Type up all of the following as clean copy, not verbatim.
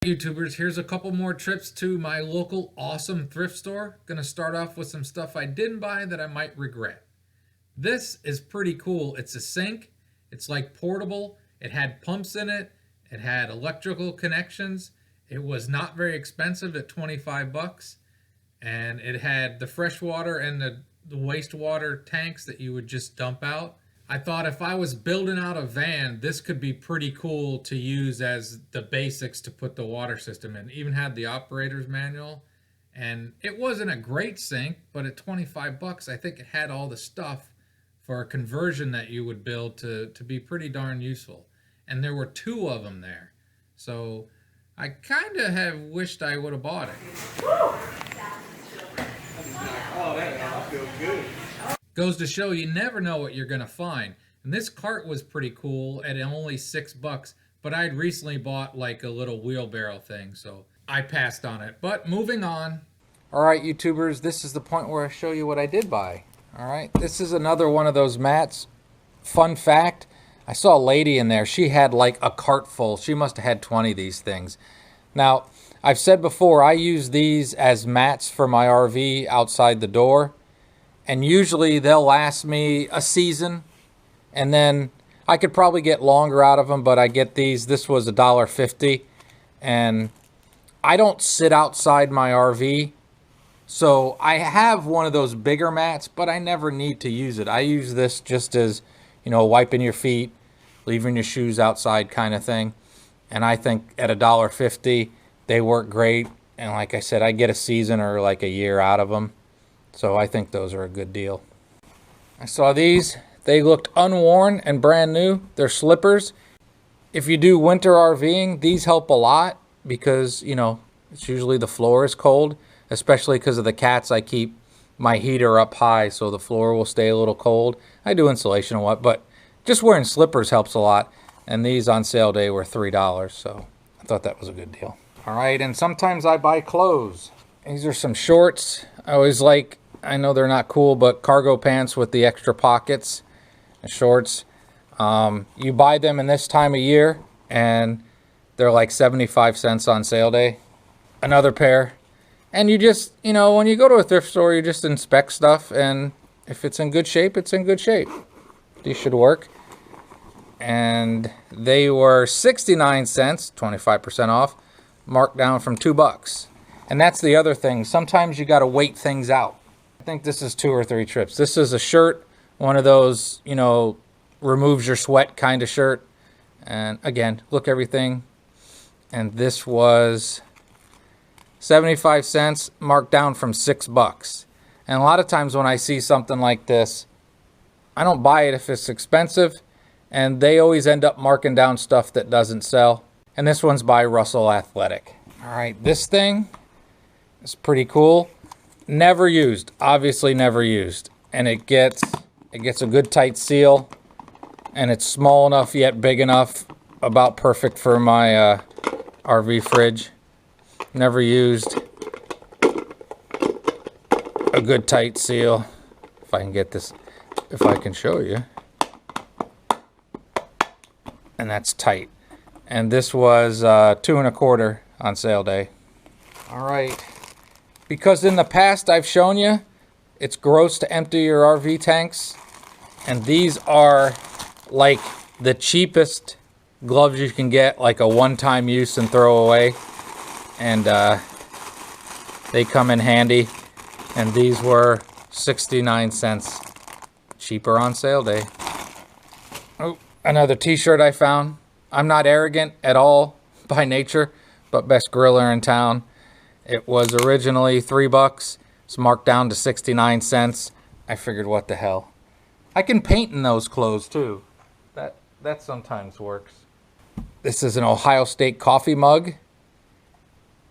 YouTubers, here's a couple more trips to my local awesome thrift store. Gonna start off with some stuff I didn't buy that I might regret. This is pretty cool. It's a sink. It's like portable. It had pumps in it. It had electrical connections. It was not very expensive at 25 bucks. And it had the fresh water and the wastewater tanks that you would just dump out. I thought if I was building out a van, this could be pretty cool to use as the basics to put the water system in. It even had the operator's manual. And it wasn't a great sink, but at 25 bucks, I think it had all the stuff for a conversion that you would build to be pretty darn useful. And there were two of them there. So I kind of have wished I would have bought it. Oh, I feel good. Goes to show you never know what you're going to find. And this cart was pretty cool at only $6, but I'd recently bought like a little wheelbarrow thing, so I passed on it. But moving on. All right, YouTubers, this is the point where I show you what I did buy. All right, this is another one of those mats. Fun fact, I saw a lady in there. She had like a cart full. She must have had 20 of these things. Now, I've said before, I use these as mats for my RV outside the door. And usually they'll last me a season. And then I could probably get longer out of them, but I get these. This was $1.50. And I don't sit outside my RV. So I have one of those bigger mats, but I never need to use it. I use this just as, you know, wiping your feet, leaving your shoes outside kind of thing. And I think at $1.50, they work great. And like I said, I get a season or like a year out of them. So I think those are a good deal. I saw these. They looked unworn and brand new. They're slippers. If you do winter RVing, these help a lot because, you know, it's usually the floor is cold, especially because of the cats. I keep my heater up high so the floor will stay a little cold. I do insulation and what, but just wearing slippers helps a lot. And these on sale day were $3, so I thought that was a good deal. All right, and sometimes I buy clothes. These are some shorts. I always like, I know they're not cool, but cargo pants with the extra pockets and shorts. You buy them in this time of year, and they're like 75 cents on sale day. Another pair. And you just, you know, when you go to a thrift store, you just inspect stuff, and if it's in good shape, it's in good shape. These should work. And they were 69 cents, 25% off, marked down from $2. And that's the other thing. Sometimes you got to wait things out. I think this is 2 or 3 trips. This is a shirt, one of those, you know, removes your sweat kind of shirt. And again, look everything. And this was 75 cents, marked down from $6. And a lot of times when I see something like this, I don't buy it if it's expensive. And they always end up marking down stuff that doesn't sell. And this one's by Russell Athletic. All right, this thing is pretty cool. Never used, obviously never used. And it gets a good tight seal. And it's small enough yet big enough, about perfect for my RV fridge. Never used. A good tight seal. If I can get this, if I can show you. And that's tight. And this was $2 1/4 on sale day. All right. Because in the past I've shown you, it's gross to empty your RV tanks. And these are like the cheapest gloves you can get, like a one-time use and throw away. And they come in handy. And these were 69 cents cheaper on sale day. Oh, another t-shirt I found. I'm not arrogant at all by nature, but best griller in town. It was originally $3. It's marked down to 69 cents. I figured, what the hell. I can paint in those clothes too. That sometimes works. This is an Ohio State coffee mug.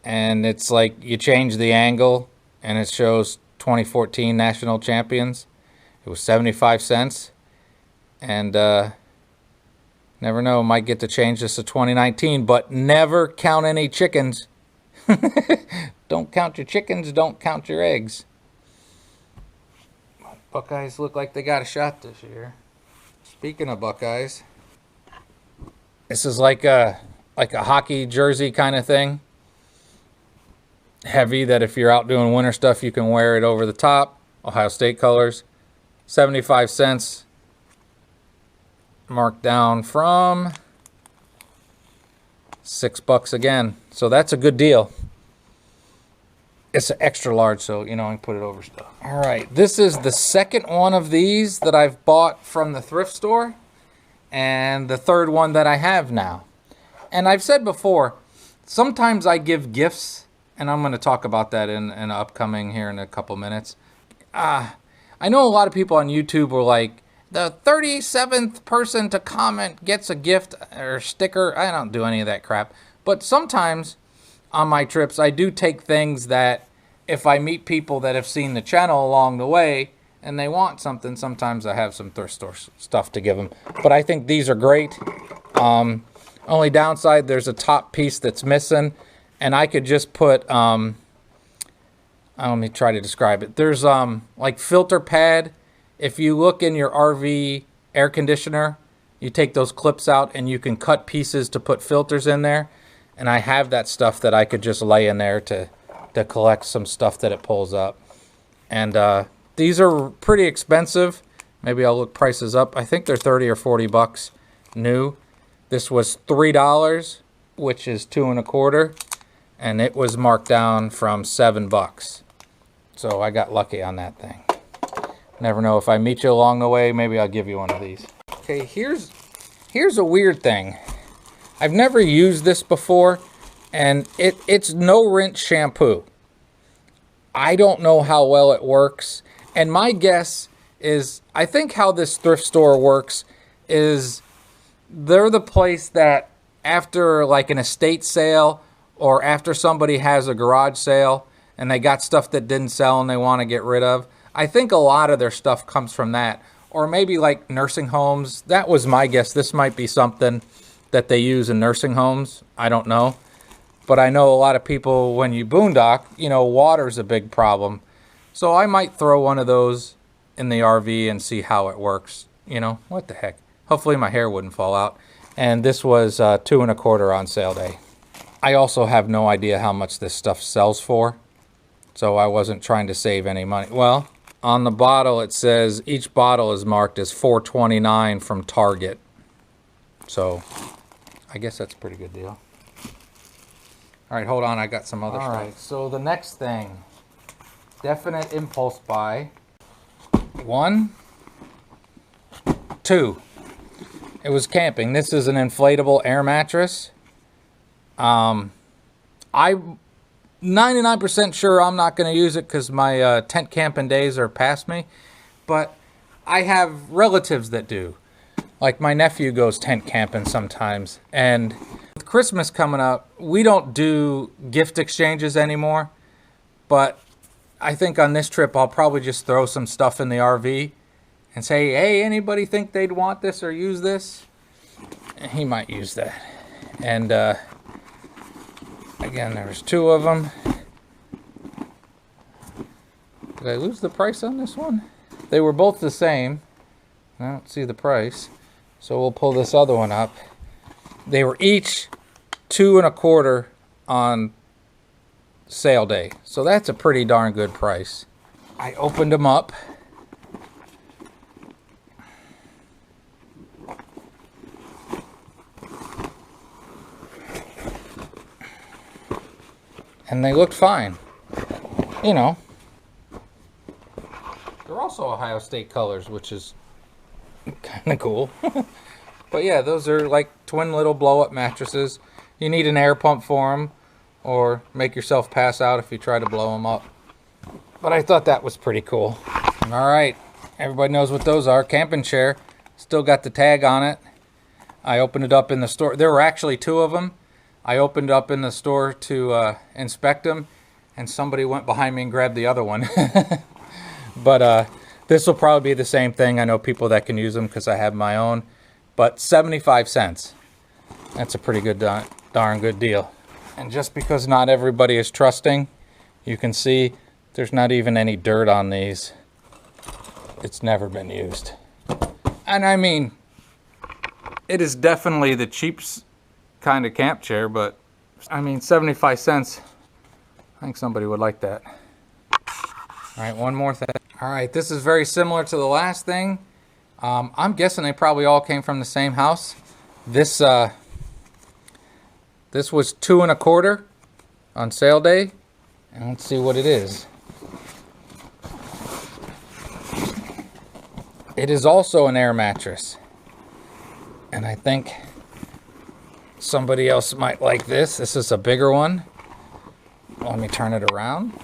And it's like you change the angle and it shows 2014 national champions. It was 75 cents. And never know, might get to change this to 2019, but never count any chickens. Don't count your chickens, don't count your eggs. Buckeyes look like they got a shot this year. Speaking of Buckeyes, this is like a like a hockey jersey kind of thing. Heavy, that if you're out doing winter stuff, you can wear it over the top. Ohio State colors. 75 cents. Marked down from $6 again. So that's a good deal. It's an extra large, so you know I can put it over stuff. All right, this is the second one of these that I've bought from the thrift store, and the third one that I have now. And I've said before, sometimes I give gifts, and I'm going to talk about that in upcoming here in a couple minutes. I know a lot of people on YouTube were like, the 37th person to comment gets a gift or sticker. I don't do any of that crap. But sometimes on my trips, I do take things that if I meet people that have seen the channel along the way and they want something, sometimes I have some thrift store stuff to give them. But I think these are great. Only downside, there's a top piece that's missing. And I could just put, let me try to describe it. There's like filter pad. If you look in your RV air conditioner, you take those clips out and you can cut pieces to put filters in there. And I have that stuff that I could just lay in there to collect some stuff that it pulls up. And these are pretty expensive. Maybe I'll look prices up. I think they're 30 or 40 bucks new. This was $3, which is 2 1/4. And it was marked down from $7. So I got lucky on that thing. Never know, if I meet you along the way, maybe I'll give you one of these. Okay, here's a weird thing. I've never used this before, and it's no rinse shampoo. I don't know how well it works, and my guess is, I think how this thrift store works is they're the place that after like an estate sale or after somebody has a garage sale and they got stuff that didn't sell and they want to get rid of, I think a lot of their stuff comes from that. Or maybe like nursing homes. That was my guess. This might be something that they use in nursing homes. I don't know. But I know a lot of people, when you boondock, you know, water's a big problem. So I might throw one of those in the RV and see how it works. You know, what the heck. Hopefully my hair wouldn't fall out. And this was 2 1/4 on sale day. I also have no idea how much this stuff sells for. So I wasn't trying to save any money. Well, on the bottle it says each bottle is marked as $4.29 from Target. So I guess that's a pretty good deal. All right, hold on, I got some other stuff. All right, so the next thing, definite impulse buy. 1, 2. It was camping. This is an inflatable air mattress. I'm 99% sure I'm not going to use it because my tent camping days are past me. But I have relatives that do. Like my nephew goes tent camping sometimes. And with Christmas coming up, we don't do gift exchanges anymore. But I think on this trip, I'll probably just throw some stuff in the RV and say, hey, anybody think they'd want this or use this? And he might use that. And again, there's 2 of them. Did I lose the price on this one? They were both the same. I don't see the price. So we'll pull this other one up. They were each 2 1/4 on sale day. So that's a pretty darn good price. I opened them up. And they looked fine. You know. They're also Ohio State colors, which is kind of cool. But yeah, those are like twin little blow-up mattresses. You need an air pump for them, or make yourself pass out if you try to blow them up. But I thought that was pretty cool. All right, everybody knows what those are. Camping chair. Still got the tag on it. I opened it up in the store. There were actually 2 of them. I opened up in the store to inspect them, and somebody went behind me and grabbed the other one. But this will probably be the same thing. I know people that can use them because I have my own. But 75 cents. That's a pretty good, darn good deal. And just because not everybody is trusting, you can see there's not even any dirt on these. It's never been used. And I mean, it is definitely the kind of camp chair, but I mean 75 cents. I think somebody would like that. All right, one more thing. All right, this is very similar to the last thing. I'm guessing they probably all came from the same house. This was $2 1/4 on sale day, and let's see what it is. It is also an air mattress, and I think somebody else might like this. This is a bigger one. Let me turn it around.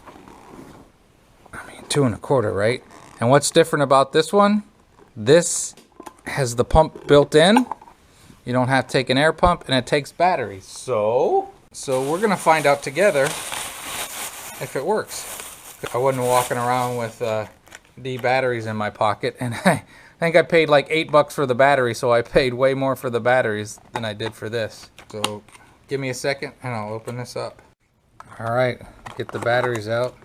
I mean, $2 1/4, right? And what's different about this one? This has the pump built in. You don't have to take an air pump, and it takes batteries. So we're gonna find out together if it works. I wasn't walking around with D batteries in my pocket, and I think I paid like $8 for the battery, so I paid way more for the batteries than I did for this. So give me a second, and I'll open this up. All right, get the batteries out.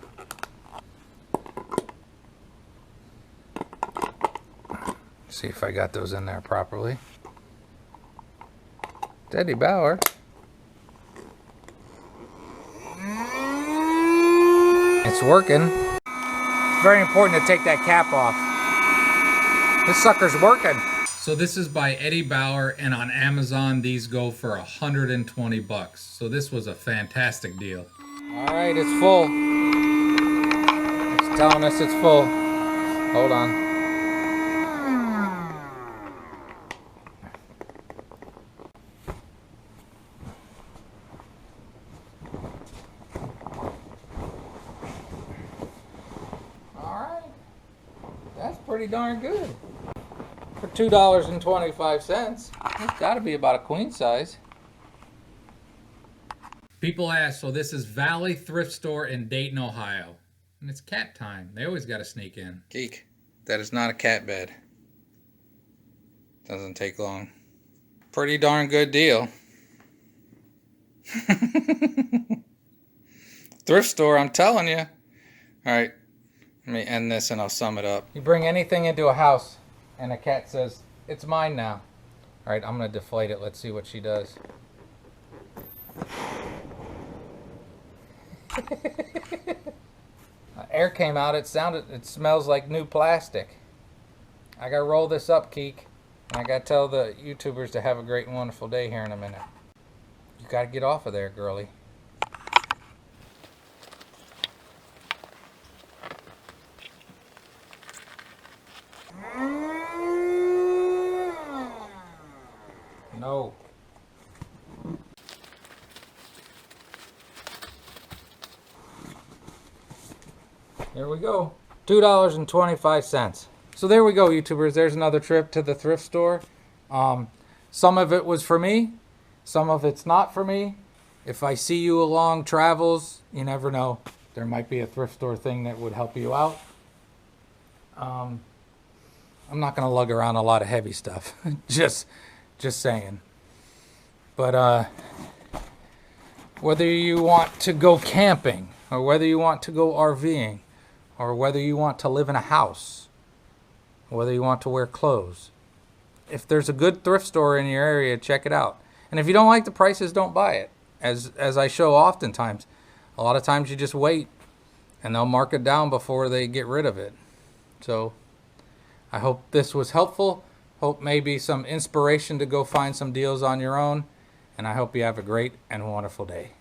See if I got those in there properly. Teddy Bauer. It's working. Very important to take that cap off. This sucker's working. So this is by Eddie Bauer, and on Amazon these go for $120. So this was a fantastic deal. All right, it's full. It's telling us it's full. Hold on. That's pretty darn good. For $2.25. It's got to be about a queen size. People ask, so this is Valley Thrift Store in Dayton, Ohio. And it's cat time. They always got to sneak in. Geek, that is not a cat bed. Doesn't take long. Pretty darn good deal. Thrift store, I'm telling you. All right. Let me end this and I'll sum it up. You bring anything into a house and a cat says, it's mine now. All right, I'm going to deflate it. Let's see what she does. Air came out. It smells like new plastic. I got to roll this up, Keek. And I got to tell the YouTubers to have a great and wonderful day here in a minute. You got to get off of there, girlie. No. There we go. $2.25. So there we go, YouTubers. There's another trip to the thrift store. Some of it was for me. Some of it's not for me. If I see you along travels, you never know. There might be a thrift store thing that would help you out. I'm not going to lug around a lot of heavy stuff. Just saying. But whether you want to go camping, or whether you want to go RVing, or whether you want to live in a house, or whether you want to wear clothes, if there's a good thrift store in your area, check it out. And if you don't like the prices, don't buy it. As I show oftentimes, a lot of times you just wait, and they'll mark it down before they get rid of it. So I hope this was helpful. Hope maybe some inspiration to go find some deals on your own. And I hope you have a great and wonderful day.